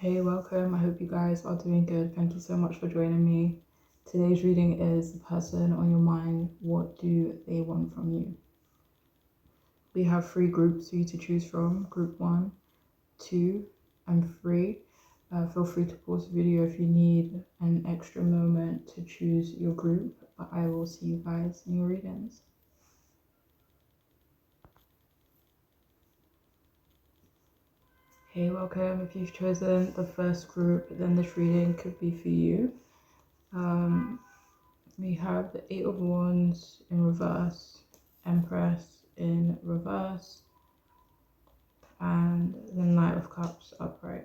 Hey, welcome. I hope you guys are doing good. Thank you so much for joining me. Today's reading is the person on your mind. What do they want from you? We have 3 groups for you to choose from. Group 1, 2, and 3. Feel free to pause the video if you need an extra moment to choose your group. But I will see you guys in your readings. Hey, welcome. If you've chosen the first group, then this reading could be for you. We have the 8 of Wands in reverse, Empress in reverse, and the Knight of Cups upright.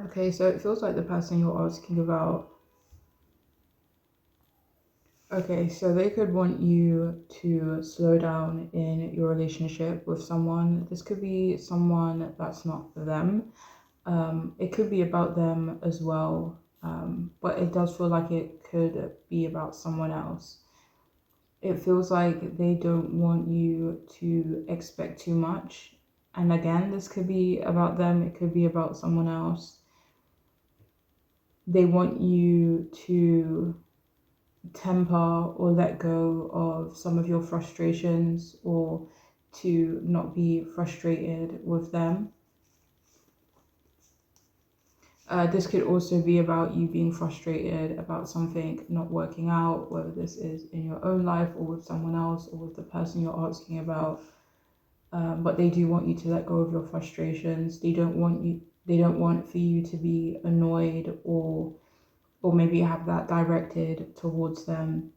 Okay, so it feels like the person you're asking about, okay, so they could want you to slow down in your relationship with someone. This could be someone that's not them. It could be about them as well, but it does feel like it could be about someone else. It feels like they don't want you to expect too much. And again, this could be about them, it could be about someone else. They want you to temper or let go of some of your frustrations or to not be frustrated with them. This could also be about you being frustrated about something not working out, whether this is in your own life or with someone else or with the person you're asking about. But they do want you to let go of your frustrations. They don't want for you to be annoyed or maybe have that directed towards them.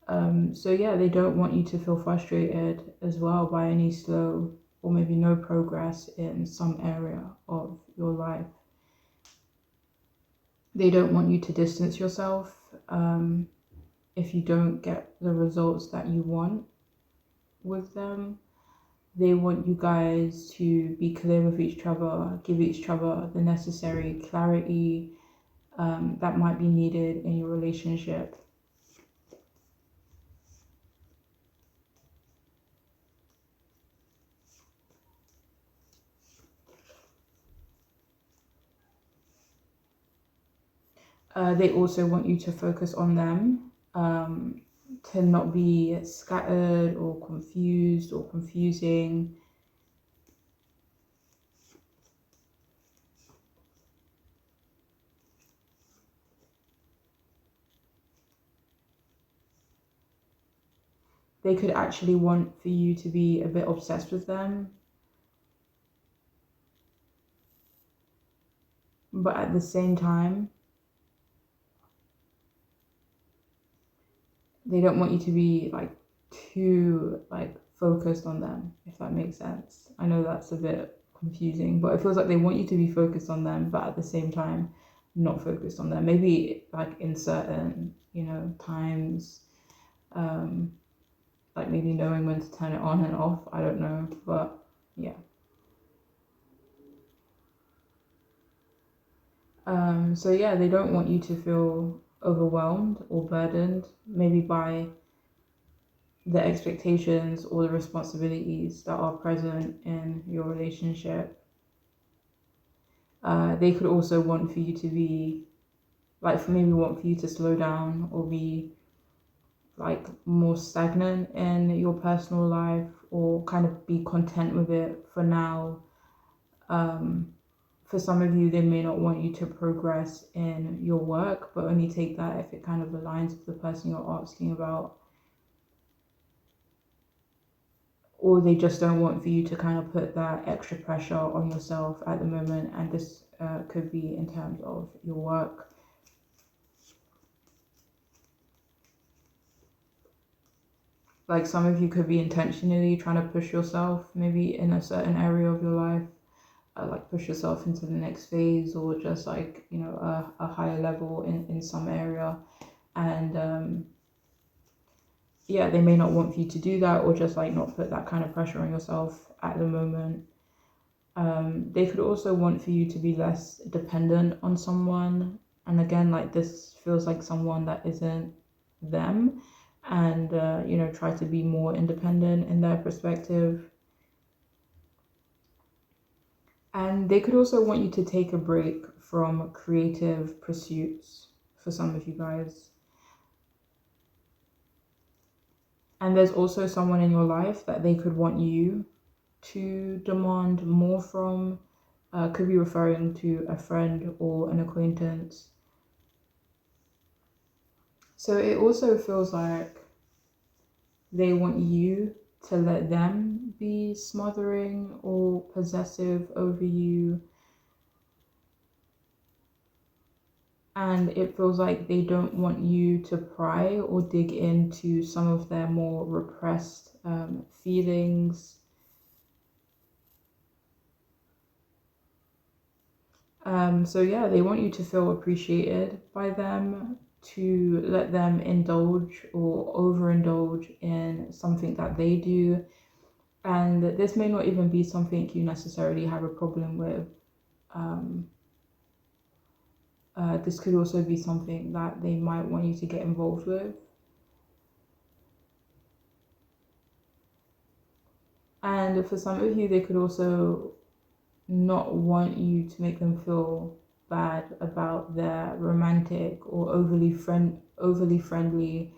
So yeah, they don't want you to feel frustrated as well by any slow or maybe no progress in some area of your life. They don't want you to distance yourself if you don't get the results that you want with them. They want you guys to be clear with each other, give each other the necessary clarity that might be needed in your relationship. They also want you to focus on them, to not be scattered or confused or confusing. They could actually want for you to be a bit obsessed with them. But at the same time, they don't want you to be like too like focused on them, if that makes sense. I know that's a bit confusing, but it feels like they want you to be focused on them, but at the same time not focused on them. Maybe like in certain, times, like maybe knowing when to turn it on and off. I don't know, but yeah. So yeah, they don't want you to feel overwhelmed or burdened, maybe by the expectations or the responsibilities that are present in your relationship. They could also want for you to be, like, maybe want for you to slow down or be like more stagnant in your personal life or kind of be content with it for now. For some of you, they may not want you to progress in your work, but only take that if it kind of aligns with the person you're asking about. Or they just don't want for you to kind of put that extra pressure on yourself at the moment. And this could be in terms of your work. Like some of you could be intentionally trying to push yourself maybe in a certain area of your life, like push yourself into the next phase or just like, a higher level in some area. And yeah, they may not want for you to do that, or just like not put that kind of pressure on yourself at the moment. They could also want for you to be less dependent on someone. And again, like this feels like someone that isn't them, and try to be more independent in their perspective. And they could also want you to take a break from creative pursuits for some of you guys. And there's also someone in your life that they could want you to demand more from. Could be referring to a friend or an acquaintance. So it also feels like they want you to let them be smothering or possessive over you. And it feels like they don't want you to pry or dig into some of their more repressed feelings. So yeah, they want you to feel appreciated by them, to let them indulge or overindulge in something that they do. And this may not even be something you necessarily have a problem with. Um, this could also be something that they might want you to get involved with. And for some of you, they could also not want you to make them feel bad about their romantic or overly friendly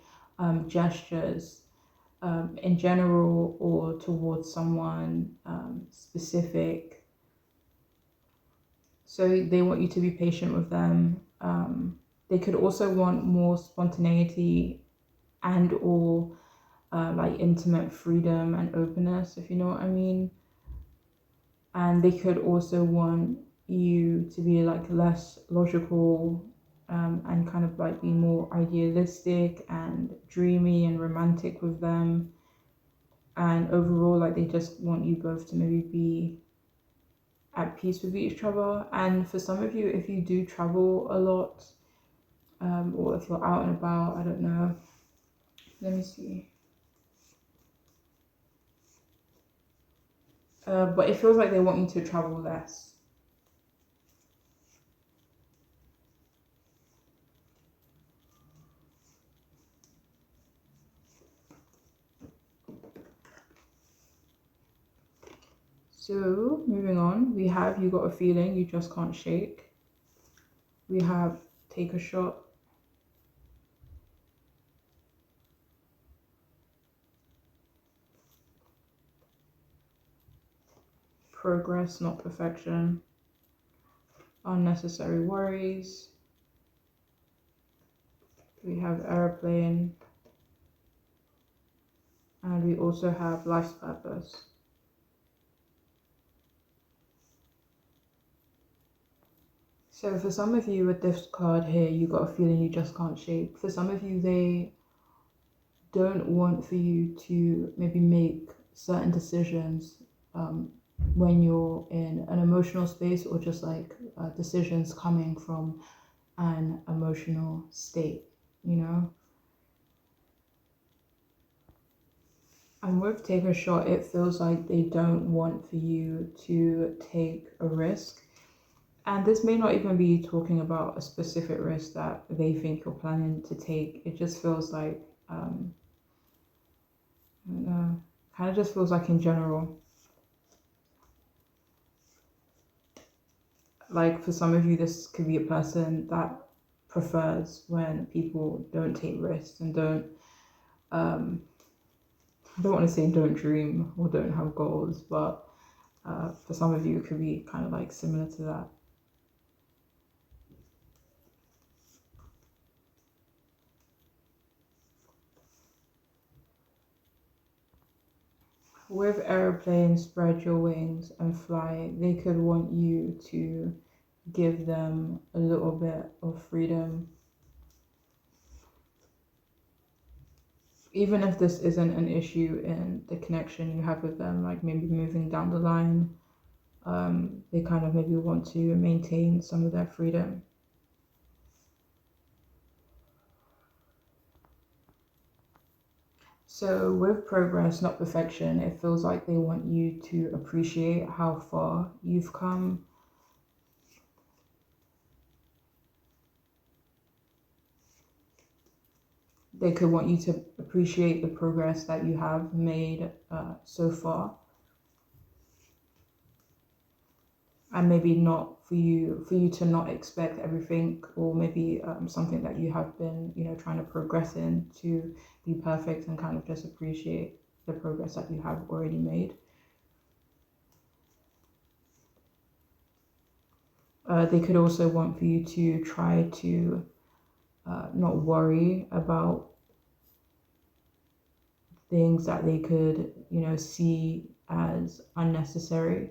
gestures in general, or towards someone specific. So they want you to be patient with them. They could also want more spontaneity and or like intimate freedom and openness, if you know what I mean. And they could also want you to be like less logical, and kind of like be more idealistic and dreamy and romantic with them. And overall, like they just want you both to maybe be at peace with each other. And for some of you, if you do travel a lot, or if you're out and about, I don't know. Let me see. But it feels like they want you to travel less. So moving on, we have you got a feeling you just can't shake. We have take a shot, progress, not perfection, unnecessary worries. We have airplane, and we also have life's purpose. So for some of you with this card here, you got a feeling you just can't shake. For some of you, they don't want for you to maybe make certain decisions when you're in an emotional space, or just like decisions coming from an emotional state, you know? And with take a shot, it feels like they don't want for you to take a risk. And this may not even be talking about a specific risk that they think you're planning to take. It just feels like, I don't know, kind of just feels like in general. Like for some of you, this could be a person that prefers when people don't take risks and I don't want to say don't dream or don't have goals, but for some of you, it could be kind of like similar to that. With airplanes, spread your wings and fly. They could want you to give them a little bit of freedom. Even if this isn't an issue in the connection you have with them, like maybe moving down the line, they kind of maybe want to maintain some of their freedom. So, with progress, not perfection, it feels like they want you to appreciate how far you've come. They could want you to appreciate the progress that you have made so far, and maybe not for you to not expect everything, or maybe something that you have been trying to progress in to be perfect, and kind of just appreciate the progress that you have already made. They could also want for you to try to not worry about things that they could see as unnecessary.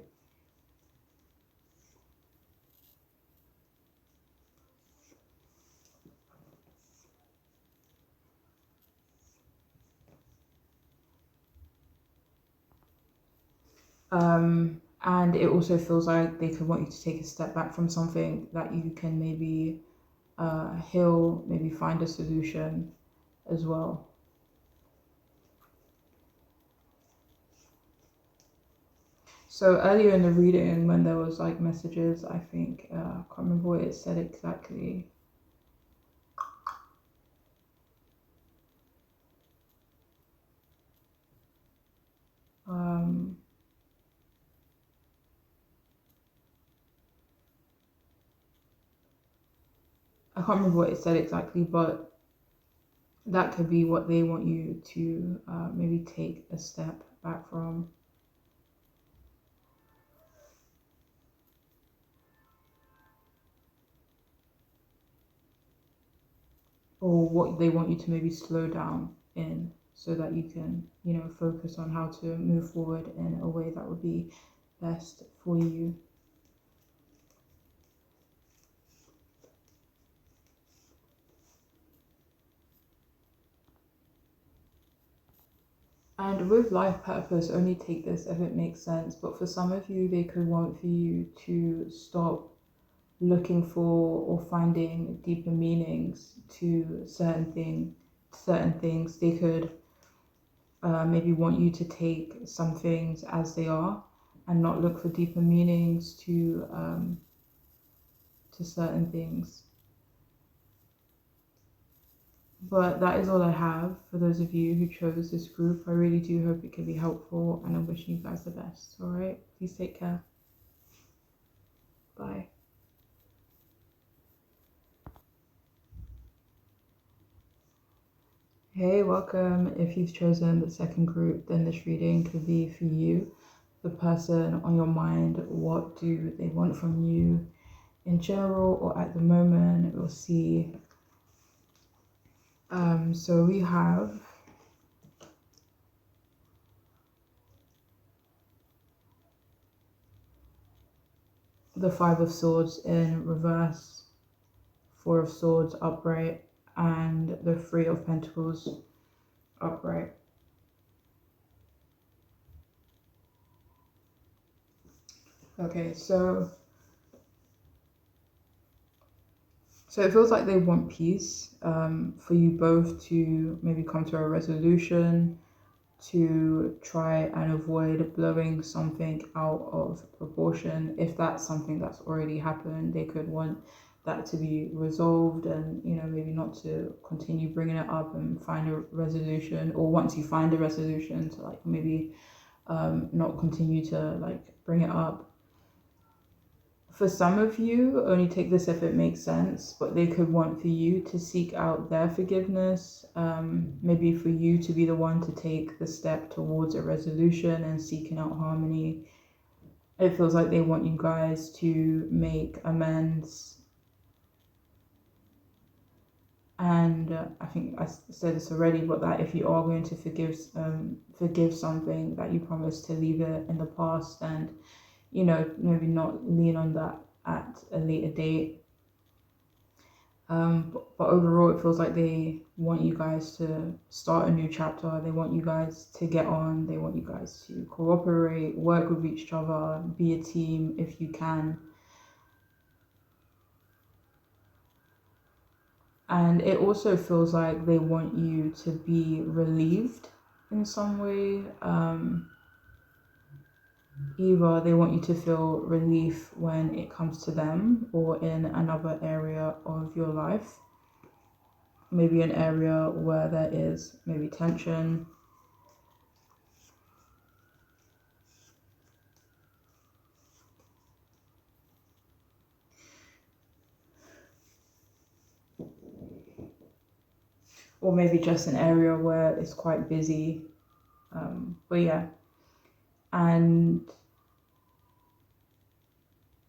And it also feels like they could want you to take a step back from something that you can maybe heal, maybe find a solution as well. So earlier in the reading, when there was like messages, I think I can't remember what it said exactly. Um, I can't remember what it said exactly, but that could be what they want you to maybe take a step back from, or what they want you to maybe slow down in, so that you can focus on how to move forward in a way that would be best for you. And with life purpose, only take this if it makes sense, but for some of you, they could want for you to stop looking for or finding deeper meanings to certain things. They could maybe want you to take some things as they are, and not look for deeper meanings to certain things. But that is all I have for those of you who chose this group. I really do hope it can be helpful, and I'm wishing you guys the best. All right, please take care. Bye. Hey, welcome. If you've chosen the second group, then this reading could be for you, the person on your mind. What do they want from you in general or at the moment? We'll see. So we have the Five of Swords in reverse, Four of Swords upright, and the Three of Pentacles upright. Okay, so it feels like they want peace, for you both to maybe come to a resolution, to try and avoid blowing something out of proportion. If that's something that's already happened, they could want that to be resolved, and maybe not to continue bringing it up, and find a resolution, or once you find a resolution, to like maybe not continue to like bring it up. For some of you, only take this if it makes sense, but they could want for you to seek out their forgiveness, maybe for you to be the one to take the step towards a resolution and seeking out harmony. It feels like they want you guys to make amends. And I think I said this already, but that if you are going to forgive something, that you promise to leave it in the past, and maybe not lean on that at a later date. But overall, it feels like they want you guys to start a new chapter. They want you guys to get on. They want you guys to cooperate, work with each other, be a team if you can. And it also feels like they want you to be relieved in some way. Either they want you to feel relief when it comes to them or in another area of your life, maybe an area where there is maybe tension. Or maybe just an area where it's quite busy. But yeah, and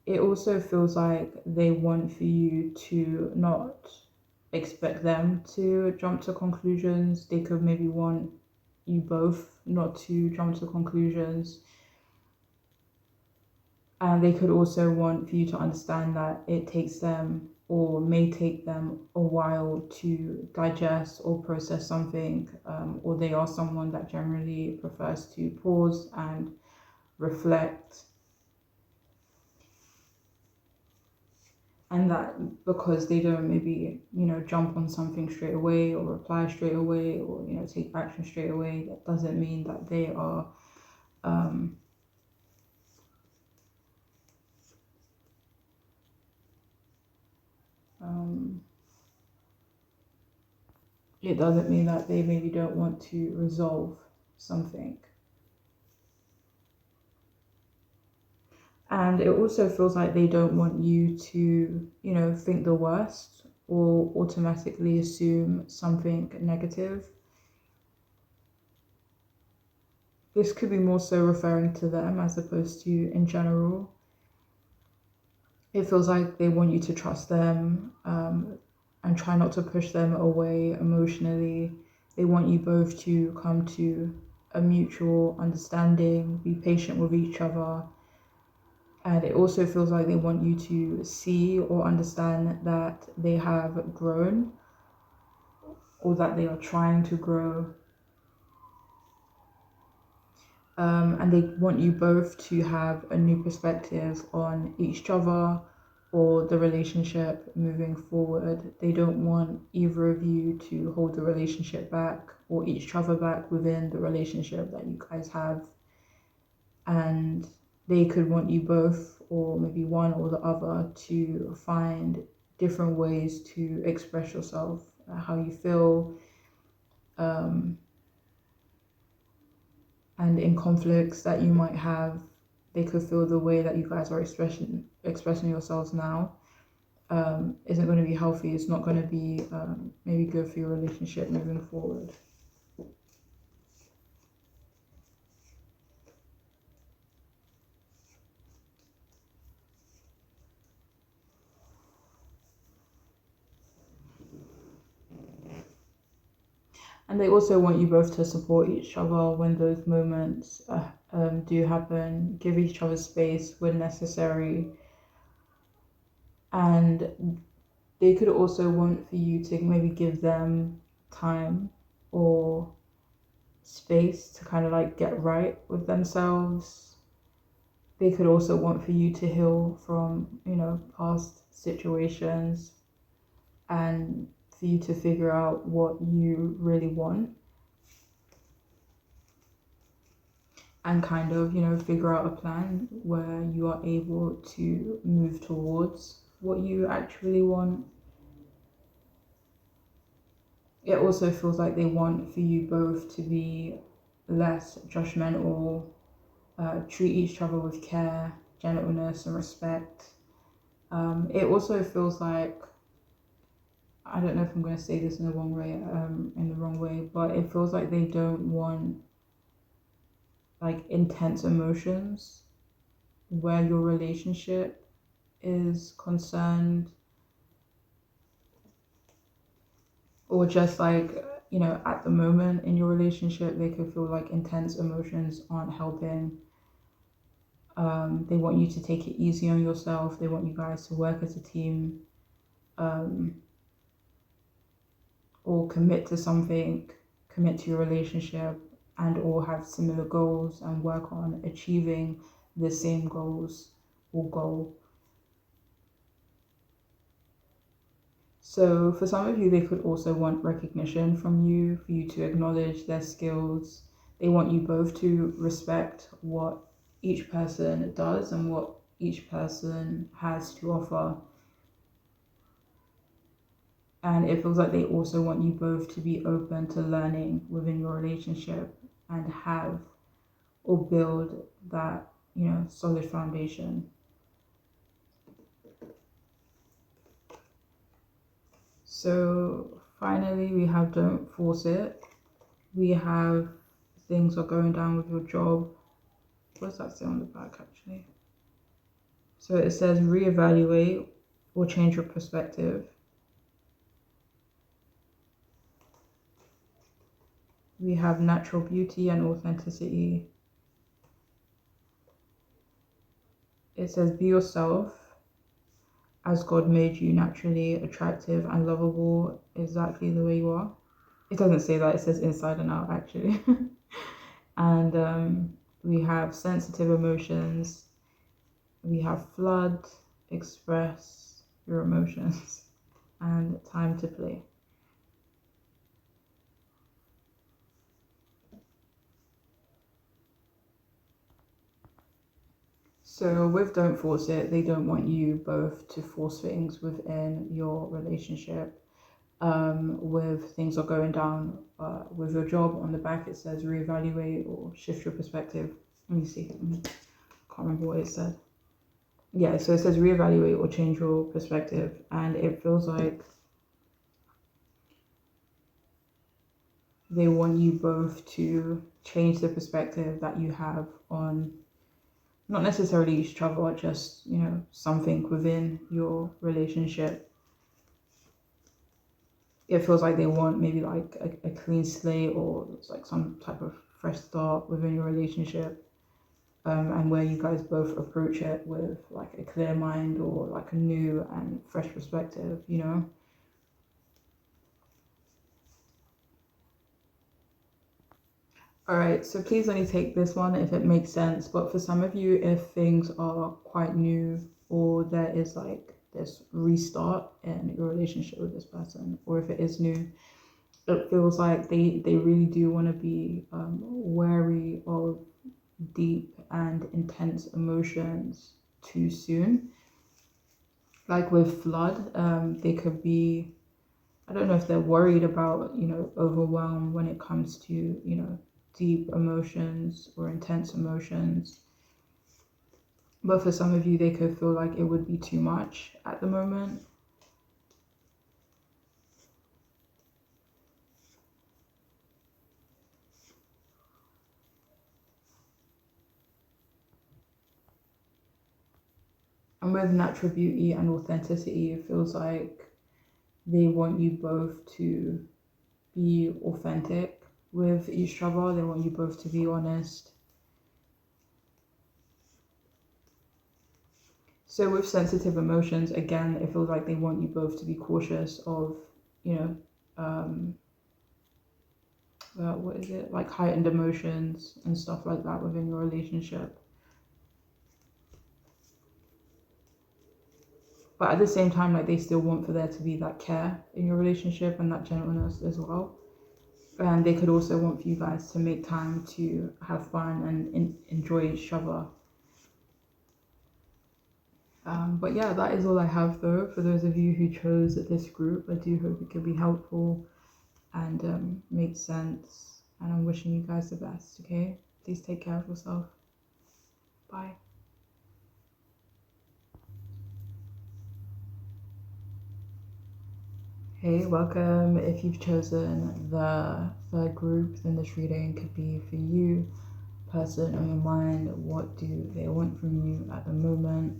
it also feels like they want for you to not expect them to jump to conclusions. They could maybe want you both not to jump to conclusions. And they could also want for you to understand that it takes them or may take them a while to digest or process something, or they are someone that generally prefers to pause and reflect. And that because they don't maybe, jump on something straight away or reply straight away or, take action straight away, that doesn't mean that they are um, um, it doesn't mean that they maybe don't want to resolve something. And it also feels like they don't want you to, think the worst or automatically assume something negative. This could be more so referring to them as opposed to in general. It feels like they want you to trust them, and try not to push them away emotionally. They want you both to come to a mutual understanding, be patient with each other. And it also feels like they want you to see or understand that they have grown or that they are trying to grow. And they want you both to have a new perspective on each other or the relationship moving forward. They don't want either of you to hold the relationship back or each other back within the relationship that you guys have. And they could want you both, or maybe one or the other, to find different ways to express yourself, how you feel, and in conflicts that you might have, they could feel the way that you guys are expressing yourselves now isn't going to be healthy. It's not going to be maybe good for your relationship moving forward. And they also want you both to support each other when those moments do happen, give each other space when necessary. And they could also want for you to maybe give them time or space to kind of like get right with themselves. They could also want for you to heal from, past situations and for you to figure out what you really want and kind of, figure out a plan where you are able to move towards what you actually want. It also feels like they want for you both to be less judgmental, treat each other with care, gentleness, and respect. It also feels like, I don't know if I'm going to say this in the wrong way, but it feels like they don't want like intense emotions where your relationship is concerned, or just like, at the moment in your relationship, they could feel like intense emotions aren't helping. They want you to take it easy on yourself. They want you guys to work as a team, or commit to something, commit to your relationship, and or have similar goals and work on achieving the same goals or goal. So for some of you, they could also want recognition from you, for you to acknowledge their skills, they want you both to respect what each person does and what each person has to offer. And it feels like they also want you both to be open to learning within your relationship and have or build that, solid foundation. So finally, we have don't force it. We have things are going down with your job. What does that say on the back actually? So it says reevaluate or change your perspective. We have natural beauty and authenticity. It says be yourself as God made you, naturally attractive and lovable exactly the way you are. It doesn't say that, it says inside and out actually. And we have sensitive emotions. We have flood, express your emotions, and time to play. So with don't force it, they don't want you both to force things within your relationship. With things are going down with your job, on the back it says reevaluate or shift your perspective. Let me see. Can't remember what it said. Yeah, so it says reevaluate or change your perspective, and it feels like they want you both to change the perspective that you have on not necessarily each other, just something within your relationship. It feels like they want maybe like a clean slate, or it's like some type of fresh start within your relationship, and where you guys both approach it with like a clear mind or like a new and fresh perspective. All right, so please only take this one if it makes sense. But for some of you, if things are quite new, or there is like this restart in your relationship with this person, or if it is new, it feels like they really do want to be wary of deep and intense emotions too soon. Like with flood, they could be, I don't know if they're worried about, overwhelm when it comes to, deep emotions or intense emotions. But for some of you, they could feel like it would be too much at the moment. And with natural beauty and authenticity, it feels like they want you both to be authentic with each other. They want you both to be honest. So with sensitive emotions, again, it feels like they want you both to be cautious of, you know, what is it? Like heightened emotions and stuff like that within your relationship. But at the same time, like they still want for there to be that care in your relationship and that gentleness as well. And they could also want for you guys to make time to have fun and enjoy each other. But yeah, that is all I have though. For those of you who chose this group, I do hope it could be helpful and make sense. And I'm wishing you guys the best, okay? Please take care of yourself. Bye. Hey, welcome. If you've chosen the third group, then this reading could be for you. Person on your mind, what do they want from you at the moment?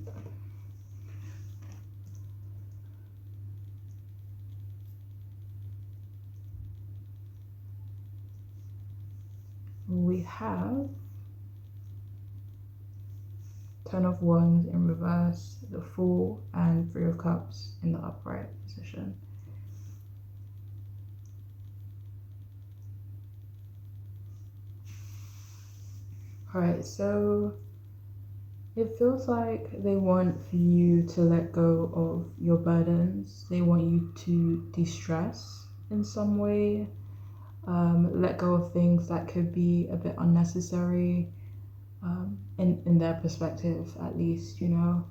We have Ten of Wands in reverse, the Fool, and Three of Cups in the upright position. Alright, so it feels like they want for you to let go of your burdens. They want you to de-stress in some way. let go of things that could be a bit unnecessary, in their perspective at least, you know.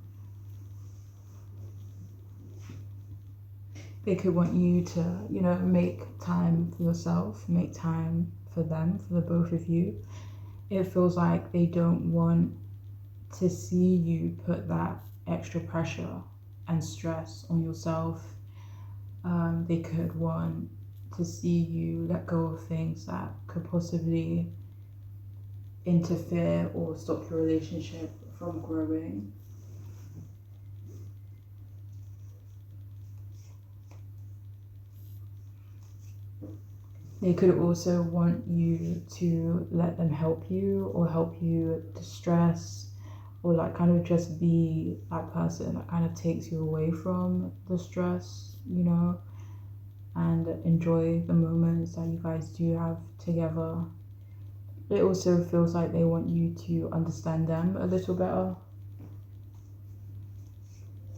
They could want you to, you know, make time for yourself, make time for them, for the both of you. It feels like they don't want to see you put that extra pressure and stress on yourself. They could want to see you let go of things that could possibly interfere or stop your relationship from growing. They could also want you to let them help you or help you distress, or like kind of just be that person that kind of takes you away from the stress, you know, and enjoy the moments that you guys do have together. It also feels like they want you to understand them a little better.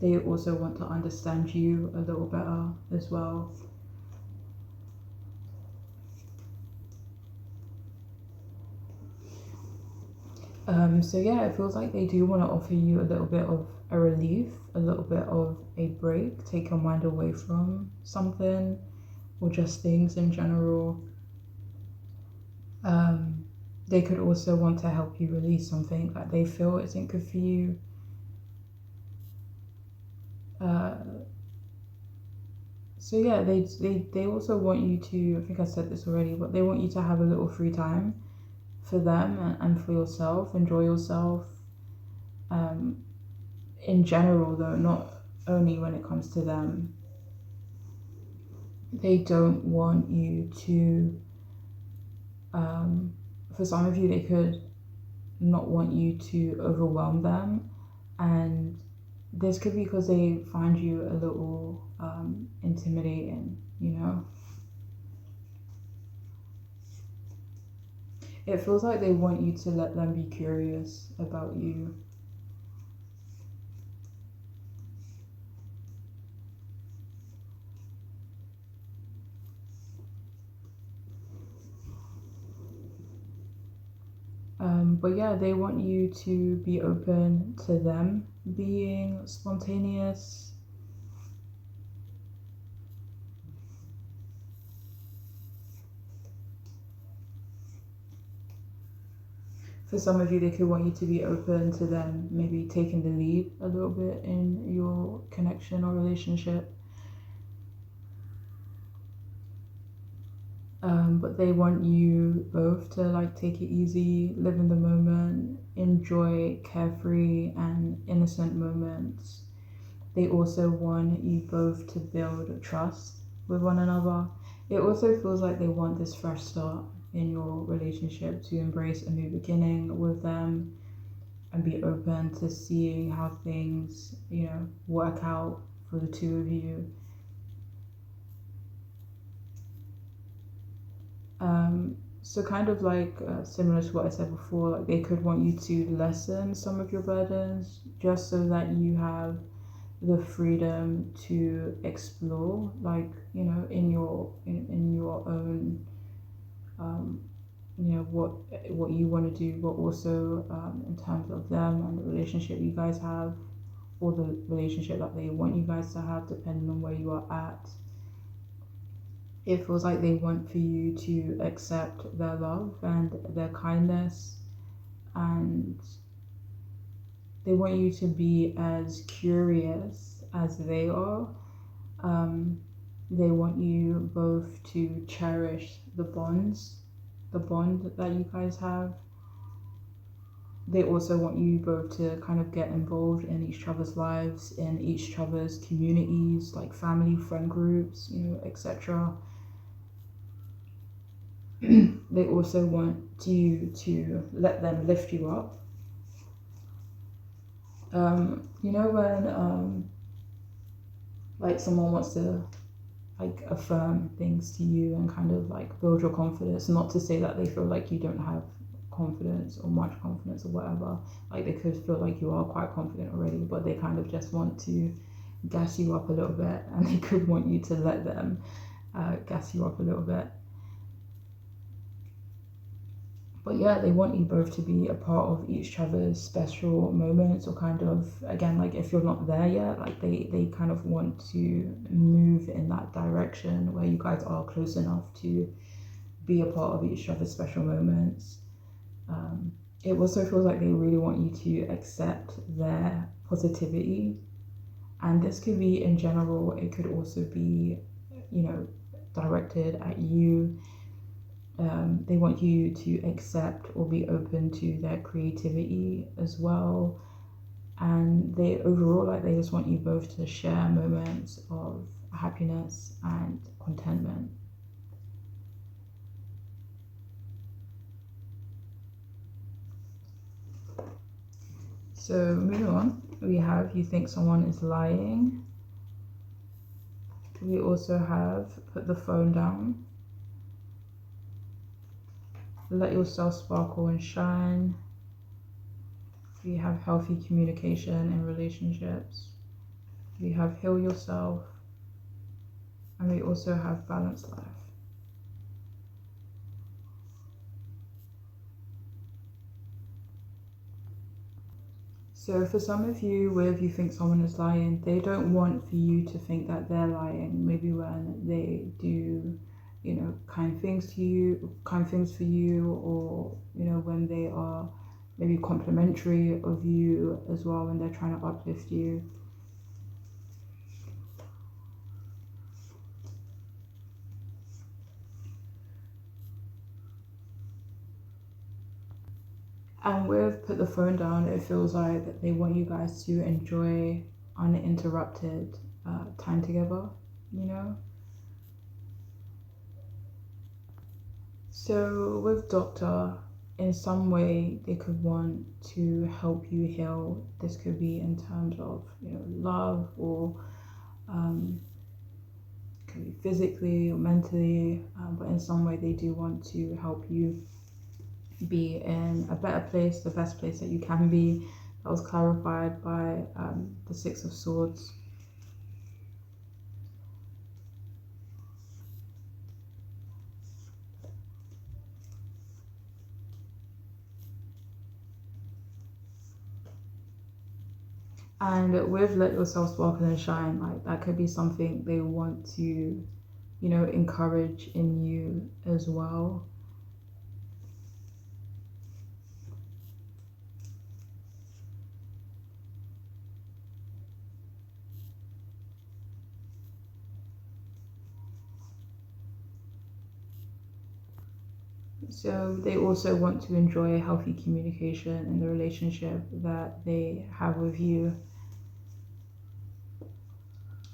They also want to understand you a little better as well. So yeah, it feels like they do want to offer you a little bit of a relief, a little bit of a break, take your mind away from something or just things in general. They could also want to help you release something that they feel isn't good for you. So yeah, they also want you to, I think I said this already, but they want you to have a little free time for them and for yourself, enjoy yourself. In general though, not only when it comes to them. They don't want you to, for some of you, they could not want you to overwhelm them, and this could be because they find you a little intimidating, you know. It feels like they want you to let them be curious about you. But yeah, they want you to be open to them being spontaneous. For some of you, they could want you to be open to them maybe taking the lead a little bit in your connection or relationship. But they want you both to like take it easy, live in the moment, enjoy carefree and innocent moments. They also want you both to build trust with one another. It also feels like they want this fresh start in your relationship, to embrace a new beginning with them and be open to seeing how things, you know, work out for the two of you. So kind of like similar to what I said before, like they could want you to lessen some of your burdens just so that you have the freedom to explore, like, you know, in your own, you know, what you want to do, but also in terms of them and the relationship you guys have, or the relationship that they want you guys to have, depending on where you are at. It feels like they want for you to accept their love and their kindness, and they want you to be as curious as they are. They want you both to cherish the bond that you guys have. They also want you both to kind of get involved in each other's lives, in each other's communities, like family, friend groups, you know, etc. They also want you to let them lift you up. You know, when like someone wants to like affirm things to you and kind of like build your confidence, not to say that they feel like you don't have confidence or much confidence or whatever, like they could feel like you are quite confident already, but they kind of just want to gas you up a little bit, and they could want you to let them gas you up a little bit. But yeah, they want you both to be a part of each other's special moments, or kind of, again, like if you're not there yet, like they kind of want to move in that direction where you guys are close enough to be a part of each other's special moments. It also feels like they really want you to accept their positivity, and this could be in general. It could also be, directed at you. They want you to accept or be open to their creativity as well. And they overall, like, they just want you both to share moments of happiness and contentment. So moving on, we have you think someone is lying. We also have put the phone down. Let yourself sparkle and shine. We have healthy communication in relationships. We have heal yourself. And we also have balanced life. So for some of you, with you think someone is lying, they don't want for you to think that they're lying. Maybe when they do, kind things for you, or when they are maybe complimentary of you as well, when they're trying to uplift you. And with put the phone down, it feels like they want you guys to enjoy uninterrupted time together, So with Doctor, in some way they could want to help you heal. This could be in terms of love, or could be physically or mentally, but in some way they do want to help you be in a better place, the best place that you can be. That was clarified by the Six of Swords. And with let yourself sparkle and shine, like that could be something they want to, encourage in you as well. So they also want to enjoy healthy communication in the relationship that they have with you.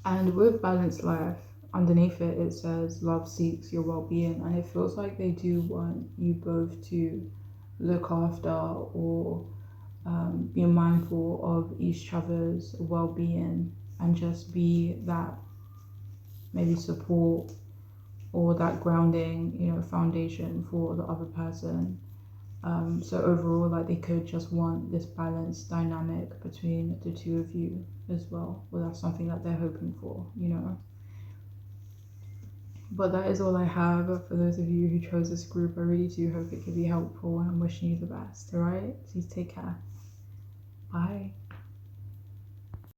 And with balanced life, underneath it, it says love seeks your well-being, and it feels like they do want you both to look after, or be mindful of each other's well-being, and just be that maybe support, or that grounding, foundation for the other person. So overall, like, they could just want this balanced dynamic between the two of you as well. Well, that's something that they're hoping for. But that is all I have for those of you who chose this group. I really do hope it could be helpful, and I'm wishing you the best. All right, please take care. Bye.